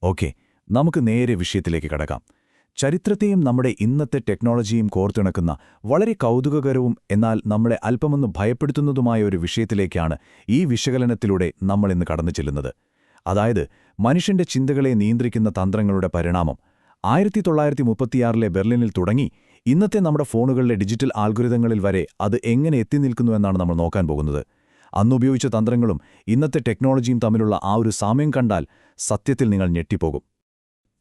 Okay, നമുക്ക് നേരെ വിഷയത്തിലേക്ക് കടക്കാം. ചരിത്രത്തെയും നമ്മുടെ ഇന്നത്തെ ടെക്നോളജിയും കോർത്തിണക്കുന്ന വളരെ കൗതുകകരവും എന്നാൽ നമ്മളെ അല്പമൊന്ന് ഭയപ്പെടുത്തുന്നതുമായ ഒരു വിഷയത്തിലേക്കാണ് ഈ വിശകലനത്തിലൂടെ നമ്മൾ ഇന്ന് കടന്നു ചെല്ലുന്നത്. അതായത് മനുഷ്യന്റെ ചിന്തകളെ നിയന്ത്രിക്കുന്ന തന്ത്രങ്ങളുടെ പരിണാമം 1936 ബെർലിനിൽ തുടങ്ങി ഇന്നത്തെ നമ്മുടെ ഫോണുകളിലെ ഡിജിറ്റൽ ആൽഗോരിതങ്ങളിൽ വരെ അത് എങ്ങനെ എത്തിനിൽക്കുന്നുവെന്നാണ് നമ്മൾ നോക്കാൻ പോകുന്നത്. അന്നുപയോഗിച്ച തന്ത്രങ്ങളും ഇന്നത്തെ ടെക്നോളജിയും തമ്മിലുള്ള ആ ഒരു സാമ്യം കണ്ടാൽ സത്യത്തിൽ നിങ്ങൾ ഞെട്ടിപ്പോകും.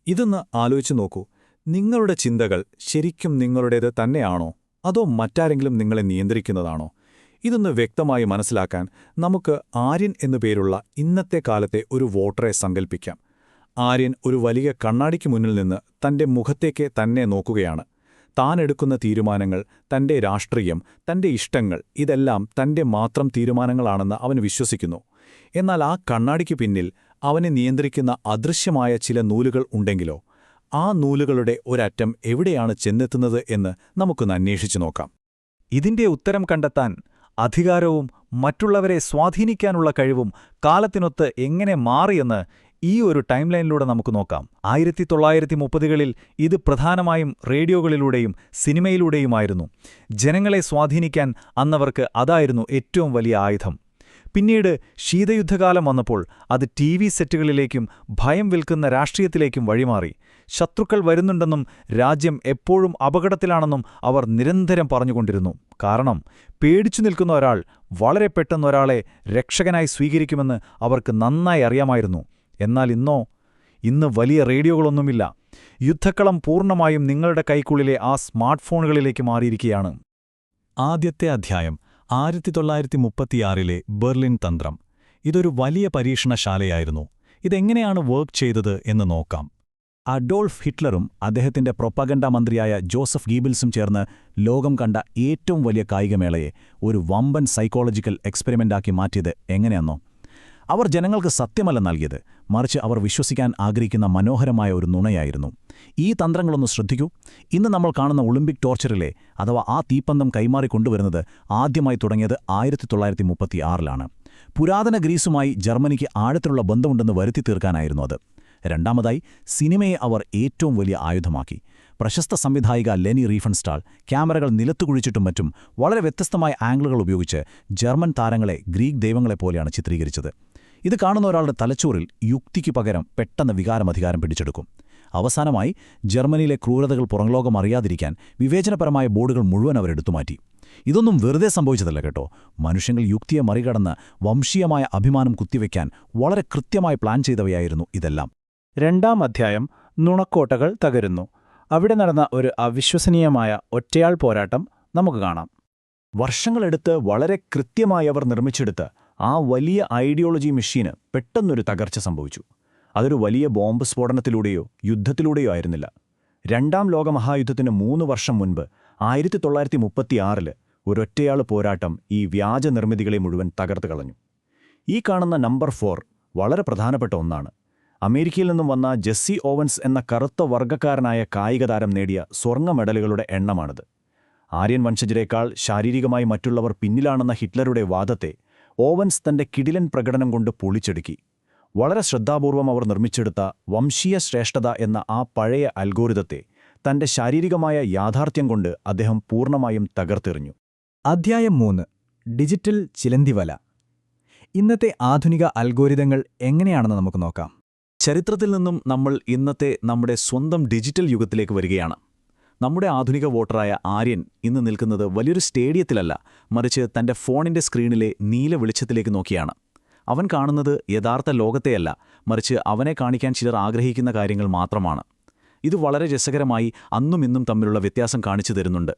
ഇതൊന്ന് ആലോചിച്ചു നോക്കൂ. നിങ്ങളുടെ ചിന്തകൾ ശരിക്കും നിങ്ങളുടേത് തന്നെയാണോ, അതോ മറ്റാരെങ്കിലും നിങ്ങളെ നിയന്ത്രിക്കുന്നതാണോ? ഇതൊന്ന് വ്യക്തമായി മനസ്സിലാക്കാൻ നമുക്ക് ആര്യൻ എന്നു പേരുള്ള ഇന്നത്തെ കാലത്തെ ഒരു വോട്ടറെ സങ്കൽപ്പിക്കാം. ആര്യൻ ഒരു വലിയ കണ്ണാടിക്ക് മുന്നിൽ നിന്ന് തന്റെ മുഖത്തേക്ക് തന്നെ നോക്കുകയാണ്. താൻ എടുക്കുന്ന തീരുമാനങ്ങൾ, തന്റെ രാഷ്ട്രീയം, തന്റെ ഇഷ്ടങ്ങൾ ഇതെല്ലാം തന്റെ മാത്രം തീരുമാനങ്ങളാണെന്ന് അവൻ വിശ്വസിക്കുന്നു. എന്നാൽ ആ കണ്ണാടിക്ക് പിന്നിൽ അവനെ നിയന്ത്രിക്കുന്ന അദൃശ്യമായ ചില നൂലുകൾ ഉണ്ടെങ്കിലോ? ആ നൂലുകളുടെ ഒരറ്റം എവിടെയാണ് ചെന്നെത്തുന്നത് എന്ന് നമുക്കൊന്ന് അന്വേഷിച്ചു നോക്കാം. ഇതിന്റെ ഉത്തരം കണ്ടെത്താൻ അധികാരവും മറ്റുള്ളവരെ സ്വാധീനിക്കാനുള്ള കഴിവും കാലത്തിനൊത്ത് എങ്ങനെ മാറിയെന്ന് ഈ ഒരു ടൈം ലൈനിലൂടെ നമുക്ക് നോക്കാം. 1930കളിൽ ഇത് പ്രധാനമായും റേഡിയോകളിലൂടെയും സിനിമയിലൂടെയുമായിരുന്നു. ജനങ്ങളെ സ്വാധീനിക്കാൻ അന്നവർക്ക് അതായിരുന്നു ഏറ്റവും വലിയ ആയുധം. പിന്നീട് ശീതയുദ്ധകാലം വന്നപ്പോൾ അത് TV സെറ്റുകളിലേക്കും ഭയം വിൽക്കുന്ന രാഷ്ട്രീയത്തിലേക്കും വഴിമാറി. ശത്രുക്കൾ വരുന്നുണ്ടെന്നും രാജ്യം എപ്പോഴും അപകടത്തിലാണെന്നും അവർ നിരന്തരം പറഞ്ഞുകൊണ്ടിരുന്നു. കാരണം പേടിച്ചു നിൽക്കുന്ന ഒരാൾ വളരെ പെട്ടെന്ന് ഒരാളെ രക്ഷകനായി സ്വീകരിക്കുമെന്ന് അവർക്ക് നന്നായി അറിയാമായിരുന്നു. എന്നാൽ ഇന്ന് വലിയ റേഡിയോകളൊന്നുമില്ല. യുദ്ധക്കളം പൂർണ്ണമായും നിങ്ങളുടെ കൈക്കുള്ളിലെ ആ സ്മാർട്ട് ഫോണുകളിലേക്ക് മാറിയിരിക്കുകയാണ്. ആദ്യത്തെ അധ്യായം 1936 ബെർലിൻ തന്ത്രം. ഇതൊരു വലിയ പരീക്ഷണശാലയായിരുന്നു. ഇതെങ്ങനെയാണ് വർക്ക് ചെയ്തത് എന്ന് നോക്കാം. അഡോൾഫ് ഹിറ്റ്ലറും അദ്ദേഹത്തിന്റെ പ്രൊപ്പഗണ്ട മന്ത്രിയായ ജോസഫ് ഗീബിൾസും ചേർന്ന് ലോകം കണ്ട ഏറ്റവും വലിയ കായികമേളയെ ഒരു വമ്പൻ സൈക്കോളജിക്കൽ എക്സ്പെരിമെന്റാക്കി മാറ്റിയത് എങ്ങനെയെന്നോ? അവർ ജനങ്ങൾക്ക് സത്യമല്ല നൽകിയത്, മറിച്ച് അവർ വിശ്വസിക്കാൻ ആഗ്രഹിക്കുന്ന മനോഹരമായ ഒരു നുണയായിരുന്നു. ഈ തന്ത്രങ്ങളൊന്ന് ശ്രദ്ധിക്കൂ. ഇന്ന് നമ്മൾ കാണുന്ന ഒളിമ്പിക് ടോർച്ചറിലെ അഥവാ ആ തീപ്പന്തം കൈമാറിക്കൊണ്ടുവരുന്നത് ആദ്യമായി തുടങ്ങിയത് 1936 പുരാതന ഗ്രീസുമായി ജർമ്മനിക്ക് ആഴത്തിലുള്ള ബന്ധമുണ്ടെന്ന് വരുത്തി തീർക്കാനായിരുന്നു അത്. രണ്ടാമതായി, സിനിമയെ അവർ ഏറ്റവും വലിയ ആയുധമാക്കി. പ്രശസ്ത സംവിധായിക ലെനി റീഫൻസ്റ്റാൾ ക്യാമറകൾ നിലത്തുകുഴിച്ചിട്ടും മറ്റും വളരെ വ്യത്യസ്തമായ ആംഗിളുകൾ ഉപയോഗിച്ച് ജർമ്മൻ താരങ്ങളെ ഗ്രീക്ക് ദൈവങ്ങളെപ്പോലെയാണ് ചിത്രീകരിച്ചത്. ഇത് കാണുന്ന ഒരാളുടെ തലച്ചോറിൽ യുക്തിക്ക് പകരം പെട്ടെന്ന് വികാരമധികാരം പിടിച്ചെടുക്കും. അവസാനമായി, ജർമ്മനിയിലെ ക്രൂരതകൾ പുറംലോകം അറിയാതിരിക്കാൻ വിവേചനപരമായ ബോർഡുകൾ മുഴുവൻ അവരെടുത്തുമാറ്റി. ഇതൊന്നും വെറുതെ സംഭവിച്ചതല്ല കേട്ടോ. മനുഷ്യങ്ങൾ യുക്തിയെ മറികടന്ന് വംശീയമായ അഭിമാനം കുത്തിവെക്കാൻ വളരെ കൃത്യമായി പ്ലാൻ ചെയ്തവയായിരുന്നു ഇതെല്ലാം. രണ്ടാം അധ്യായം നുണക്കോട്ടകൾ തകരുന്നു. അവിടെ നടന്ന ഒരു അവിശ്വസനീയമായ ഒറ്റയാൾ പോരാട്ടം നമുക്ക് കാണാം. വർഷങ്ങളെടുത്ത് വളരെ കൃത്യമായി അവർ നിർമ്മിച്ചെടുത്ത് ആ വലിയ ഐഡിയോളജി മെഷീന് പെട്ടെന്നൊരു തകർച്ച സംഭവിച്ചു. അതൊരു വലിയ ബോംബ് സ്ഫോടനത്തിലൂടെയോ യുദ്ധത്തിലൂടെയോ ആയിരുന്നില്ല. രണ്ടാം ലോകമഹായുദ്ധത്തിന് 3 വർഷം മുൻപ് 1936 ഒരൊറ്റയാൾ പോരാട്ടം ഈ വ്യാജ നിർമ്മിതികളെ മുഴുവൻ തകർത്തു കളഞ്ഞു. ഈ കാണുന്ന നമ്പർ 4 വളരെ പ്രധാനപ്പെട്ട ഒന്നാണ്. അമേരിക്കയിൽ നിന്നും വന്ന ജെസ്സി ഓവൻസ് എന്ന കറുത്ത വർഗ്ഗക്കാരനായ കായികതാരം നേടിയ സ്വർണ്ണ മെഡലുകളുടെ എണ്ണമാണിത്. ആര്യൻ വംശജരേക്കാൾ ശാരീരികമായി മറ്റുള്ളവർ പിന്നിലാണെന്ന ഹിറ്റ്ലറുടെ വാദത്തെ ഓവൻസ് തന്റെ കിടിലൻ പ്രകടനം കൊണ്ട് പൊളിച്ചെടുക്കി. വളരെ ശ്രദ്ധാപൂർവം അവർ നിർമ്മിച്ചെടുത്ത വംശീയ ശ്രേഷ്ഠത എന്ന ആ പഴയ അൽഗോരിതത്തെ തന്റെ ശാരീരികമായ യാഥാർത്ഥ്യം കൊണ്ട് അദ്ദേഹം പൂർണ്ണമായും തകർത്തെറിഞ്ഞു. അധ്യായം 3 ഡിജിറ്റൽ ചിലന്തിവല. ഇന്നത്തെ ആധുനിക അൽഗോരിതങ്ങൾ എങ്ങനെയാണെന്ന് നമുക്ക് നോക്കാം. ചരിത്രത്തിൽ നിന്നും നമ്മൾ ഇന്നത്തെ നമ്മുടെ സ്വന്തം ഡിജിറ്റൽ യുഗത്തിലേക്ക് വരികയാണ്. നമ്മുടെ ആധുനിക വോട്ടറായ ആര്യൻ ഇന്ന് നിൽക്കുന്നത് വലിയൊരു സ്റ്റേഡിയത്തിലല്ല, മറിച്ച് തന്റെ ഫോണിന്റെ സ്ക്രീനിലെ നീല വെളിച്ചത്തിലേക്ക് നോക്കിയാണ്. അവൻ കാണുന്നത് യഥാർത്ഥ ലോകത്തെയല്ല, മറിച്ച് അവനെ കാണിക്കാൻ ചിലർ ആഗ്രഹിക്കുന്ന കാര്യങ്ങൾ മാത്രമാണ്. ഇത് വളരെ രസകരമായി അന്നും ഇന്നും തമ്മിലുള്ള വ്യത്യാസം കാണിച്ചു തരുന്നുണ്ട്.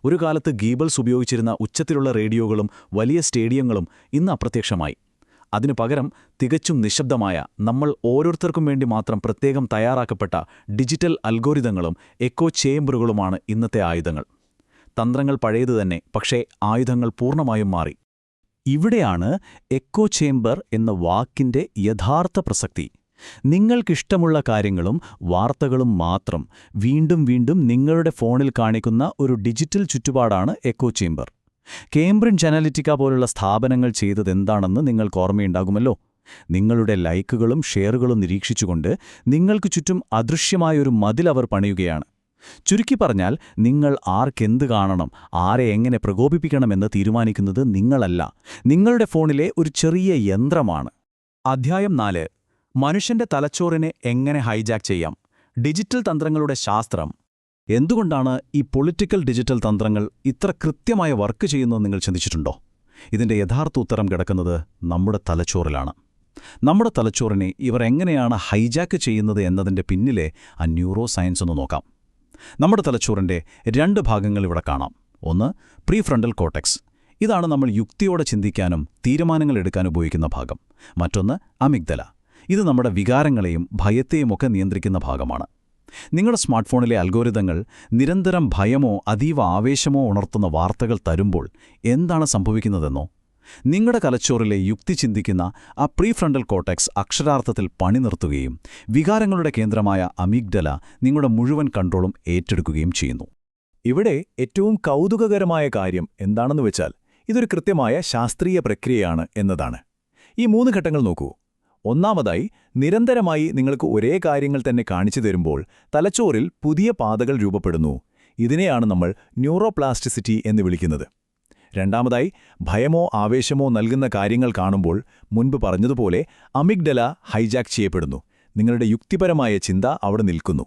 ഒരു കാലത്ത് ഗീബിൾസ് ഉപയോഗിച്ചിരുന്ന ഉച്ചത്തിലുള്ള റേഡിയോകളും വലിയ സ്റ്റേഡിയങ്ങളും ഇന്ന് അപ്രത്യക്ഷമായി. അതിനു പകരം തികച്ചും നിശബ്ദമായ, നമ്മൾ ഓരോരുത്തർക്കും വേണ്ടി മാത്രം പ്രത്യേകം തയ്യാറാക്കപ്പെട്ട ഡിജിറ്റൽ അൽഗോരിതങ്ങളും എക്കോ ചേംബറുകളുമാണ് ഇന്നത്തെ ആയുധങ്ങൾ. തന്ത്രങ്ങൾ പഴയത് തന്നെ, പക്ഷേ ആയുധങ്ങൾ പൂർണ്ണമായും മാറി. ഇവിടെയാണ് എക്കോ ചേംബർ എന്ന വാക്കിന്റെ യഥാർത്ഥ പ്രസക്തി. നിങ്ങൾക്കിഷ്ടമുള്ള കാര്യങ്ങളും വാർത്തകളും മാത്രം വീണ്ടും വീണ്ടും നിങ്ങളുടെ ഫോണിൽ കാണിക്കുന്ന ഒരു ഡിജിറ്റൽ ചുറ്റുപാടാണ് എക്കോ ചേംബർ. കേംബ്രിഡ്ജ് അനലിറ്റിക്ക പോലുള്ള സ്ഥാപനങ്ങൾ ചെയ്തതെന്താണെന്ന് നിങ്ങൾക്ക് ഓർമ്മയുണ്ടാകുമല്ലോ. നിങ്ങളുടെ ലൈക്കുകളും ഷെയറുകളും നിരീക്ഷിച്ചുകൊണ്ട് നിങ്ങൾക്ക് ചുറ്റും അദൃശ്യമായൊരു മതിൽ അവർ പണിയുകയാണ്. ചുരുക്കി പറഞ്ഞാൽ, നിങ്ങൾ ആർക്കെന്ത് കാണണം, ആരെ എങ്ങനെ പ്രകോപിപ്പിക്കണമെന്ന് തീരുമാനിക്കുന്നത് നിങ്ങളല്ല, നിങ്ങളുടെ ഫോണിലെ ഒരു ചെറിയ യന്ത്രമാണ്. അധ്യായം 4. മനുഷ്യന്റെ തലച്ചോറിനെ എങ്ങനെ ഹൈജാക്ക് ചെയ്യാം. ഡിജിറ്റൽ തന്ത്രങ്ങളുടെ ശാസ്ത്രം. എന്തുകൊണ്ടാണ് ഈ പൊളിറ്റിക്കൽ ഡിജിറ്റൽ തന്ത്രങ്ങൾ ഇത്ര കൃത്യമായ വർക്ക് ചെയ്യുന്നത് നിങ്ങൾ ചിന്തിച്ചിട്ടുണ്ടോ? ഇതിന്റെ യഥാർത്ഥ ഉത്തരം കിടക്കുന്നത് നമ്മുടെ തലച്ചോറിലാണ്. നമ്മുടെ തലച്ചോറിനെ ഇവർ എങ്ങനെയാണ് ഹൈജാക്ക് ചെയ്യുന്നത് എന്നതിന്റെ പിന്നിലെ ആ ന്യൂറോ സയൻസ് ഒന്ന് നോക്കാം. നമ്മുടെ തലച്ചോറിന്റെ 2 ഭാഗങ്ങൾ ഇവിടെ കാണാം. ഒന്ന് പ്രീഫ്രണ്ടൽ കോർട്ടെക്സ്. ഇതാണ് നമ്മൾ യുക്തിയോടെ ചിന്തിക്കാനും തീരുമാനങ്ങൾ എടുക്കാൻ ഉപയോഗിക്കുന്ന ഭാഗം. മറ്റൊന്ന് അമിഗ്ദല. ഇത് നമ്മുടെ വികാരങ്ങളെയും ഭയത്തെയുമൊക്കെ നിയന്ത്രിക്കുന്ന ഭാഗമാണ്. നിങ്ങളുടെ സ്മാർട്ട് ഫോണിലെ അൽഗോരിതങ്ങൾ നിരന്തരം ഭയമോ അതീവ ആവേശമോ ഉണർത്തുന്ന വാർത്തകൾ തരുമ്പോൾ എന്താണ് സംഭവിക്കുന്നതെന്നോ? നിങ്ങളുടെ തലച്ചോറിലെ യുക്തി ചിന്തിക്കുന്ന ആ പ്രീഫ്രണ്ടൽ കോർട്ടെക്സ് അക്ഷരാർത്ഥത്തിൽ പണി നിർത്തുകയും വികാരങ്ങളുടെ കേന്ദ്രമായ അമിഗ്ഡല നിങ്ങളുടെ മുഴുവൻ കൺട്രോളും ഏറ്റെടുക്കുകയും ചെയ്യുന്നു. ഇവിടെ ഏറ്റവും കൗതുകകരമായ കാര്യം എന്താണെന്ന് വെച്ചാൽ, ഇതൊരു കൃത്യമായ ശാസ്ത്രീയ പ്രക്രിയയാണ് എന്നതാണ്. ഈ 3 ഘട്ടങ്ങൾ നോക്കൂ. ഒന്നാമതായി, നിരന്തരമായി നിങ്ങൾക്ക് ഒരേ കാര്യങ്ങൾ തന്നെ കാണിച്ചു തരുമ്പോൾ തലച്ചോറിൽ പുതിയ പാതകൾ രൂപപ്പെടുന്നു. ഇതിനെയാണ് നമ്മൾ ന്യൂറോപ്ലാസ്റ്റിസിറ്റി എന്ന് വിളിക്കുന്നത്. രണ്ടാമതായി, ഭയമോ ആവേശമോ നൽകുന്ന കാര്യങ്ങൾ കാണുമ്പോൾ മുൻപ് പറഞ്ഞതുപോലെ അമിഗ്ഡല ഹൈജാക്ക് ചെയ്യപ്പെടുന്നു. നിങ്ങളുടെ യുക്തിപരമായ ചിന്ത അവിടെ നിൽക്കുന്നു.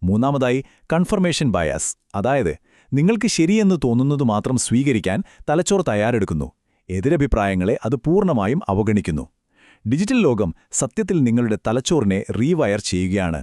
മൂന്നാമതായി, കൺഫർമേഷൻ ബയാസ്. അതായത്, നിങ്ങൾക്ക് ശരിയെന്ന് തോന്നുന്നത് മാത്രം സ്വീകരിക്കാൻ തലച്ചോർ തയ്യാറെടുക്കുന്നു. എതിരഭിപ്രായങ്ങളെ അത് പൂർണ്ണമായും അവഗണിക്കുന്നു. ഡിജിറ്റൽ ലോകം സത്യത്തിൽ നിങ്ങളുടെ തലച്ചോറിനെ റീവയർ ചെയ്യുകയാണ്.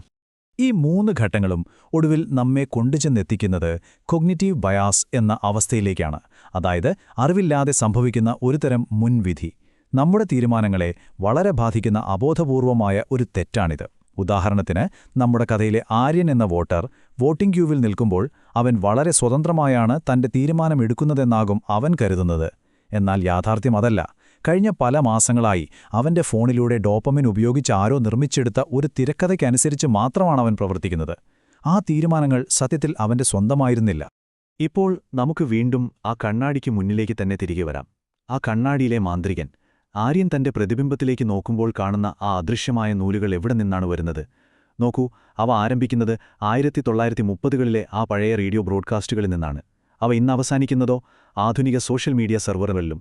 ഈ 3 ഘട്ടങ്ങളും ഒടുവിൽ നമ്മെ കൊണ്ടുചെന്നെത്തിക്കുന്നത് കൊഗ്നിറ്റീവ് ബയാസ് എന്ന അവസ്ഥയിലേക്കാണ്. അതായത്, അറിവില്ലാതെ സംഭവിക്കുന്ന ഒരുതരം മുൻവിധി. നമ്മുടെ തീരുമാനങ്ങളെ വളരെ ബാധിക്കുന്ന അബോധപൂർവമായ ഒരു തെറ്റാണിത്. ഉദാഹരണത്തിന്, നമ്മുടെ കഥയിലെ ആര്യൻ എന്ന വോട്ടർ വോട്ടിംഗ് ക്യൂവിൽ നിൽക്കുമ്പോൾ അവൻ വളരെ സ്വതന്ത്രമായാണ് തന്റെ തീരുമാനമെടുക്കുന്നതെന്നാകും അവൻ കരുതുന്നത്. എന്നാൽ യാഥാർത്ഥ്യം അതല്ല. കഴിഞ്ഞ പല മാസങ്ങളായി അവന്റെ ഫോണിലൂടെ ഡോപ്പമിൻ ഉപയോഗിച്ച് ആരോ നിർമ്മിച്ചെടുത്ത ഒരു തിരക്കഥയ്ക്കനുസരിച്ച് മാത്രമാണ് അവൻ പ്രവർത്തിക്കുന്നത്. ആ തീരുമാനങ്ങൾ സത്യത്തിൽ അവന്റെ സ്വന്തമായിരുന്നില്ല. ഇപ്പോൾ നമുക്ക് വീണ്ടും ആ കണ്ണാടിക്ക് മുന്നിലേക്ക് തന്നെ തിരികെ വരാം. ആ കണ്ണാടിയിലെ മാന്ത്രികൻ ആര്യൻ തന്റെ പ്രതിബിംബത്തിലേക്ക് നോക്കുമ്പോൾ കാണുന്ന ആ അദൃശ്യമായ നൂലുകൾ എവിടെ നിന്നാണ് വരുന്നത്? നോക്കൂ, അവ ആരംഭിക്കുന്നത് 1930കളിലെ ആ പഴയ റേഡിയോ ബ്രോഡ്കാസ്റ്റുകളിൽ നിന്നാണ്. അവ ഇന്ന് അവസാനിക്കുന്നതോ ആധുനിക സോഷ്യൽ മീഡിയ സെർവറുകളിലും.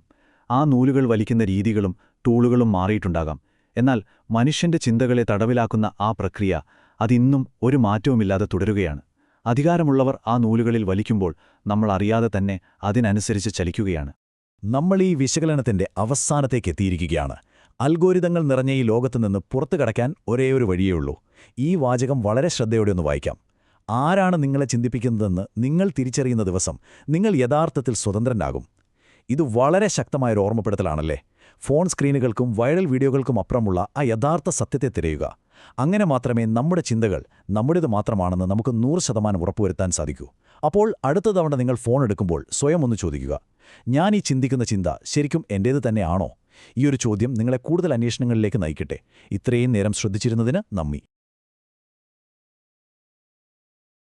ആ നൂലുകൾ വലിക്കുന്ന രീതികളും ടൂളുകളും മാറിയിട്ടുണ്ടാകാം. എന്നാൽ മനുഷ്യന്റെ ചിന്തകളെ തടവിലാക്കുന്ന ആ പ്രക്രിയ അതിന്നും ഒരു മാറ്റവുമില്ലാതെ തുടരുകയാണ്. അധികാരമുള്ളവർ ആ നൂലുകളിൽ വലിക്കുമ്പോൾ നമ്മൾ അറിയാതെ തന്നെ അതിനനുസരിച്ച് ചലിക്കുകയാണ്. നമ്മൾ ഈ വിശകലനത്തിന്റെ അവസാനത്തേക്ക് എത്തിയിരിക്കുകയാണ്. അൽഗോരിതങ്ങൾ നിറഞ്ഞ ഈ ലോകത്തുനിന്ന് പുറത്തു കടക്കാൻ ഒരേയൊരു വഴിയേയുള്ളൂ. ഈ വാചകം വളരെ ശ്രദ്ധയോടെ ഒന്ന് വായിക്കാം. ആരാണ് നിങ്ങളെ ചിന്തിപ്പിക്കുന്നതെന്ന് നിങ്ങൾ തിരിച്ചറിയുന്ന ദിവസം നിങ്ങൾ യഥാർത്ഥത്തിൽ സ്വതന്ത്രനാകും. ഇത് വളരെ ശക്തമായൊരു ഓർമ്മപ്പെടുത്തലാണല്ലേ? ഫോൺ സ്ക്രീനുകൾക്കും വൈറൽ വീഡിയോകൾക്കും അപ്പുറമുള്ള ആ യഥാർത്ഥ സത്യത്തെ തിരയുക. അങ്ങനെ മാത്രമേ നമ്മുടെ ചിന്തകൾ നമ്മുടേത് മാത്രമാണെന്ന് നമുക്ക് 100% ഉറപ്പുവരുത്താൻ സാധിക്കൂ. അപ്പോൾ അടുത്ത തവണ നിങ്ങൾ ഫോൺ എടുക്കുമ്പോൾ സ്വയം ഒന്ന് ചോദിക്കുക, ഞാൻ ഈ ചിന്തിക്കുന്ന ചിന്ത ശരിക്കും എന്റേത് തന്നെയാണോ? ഈയൊരു ചോദ്യം നിങ്ങളെ കൂടുതൽ അന്വേഷണങ്ങളിലേക്ക് നയിക്കട്ടെ. ഇത്രയും നേരം ശ്രദ്ധിച്ചിരുന്നതിന് നന്ദി.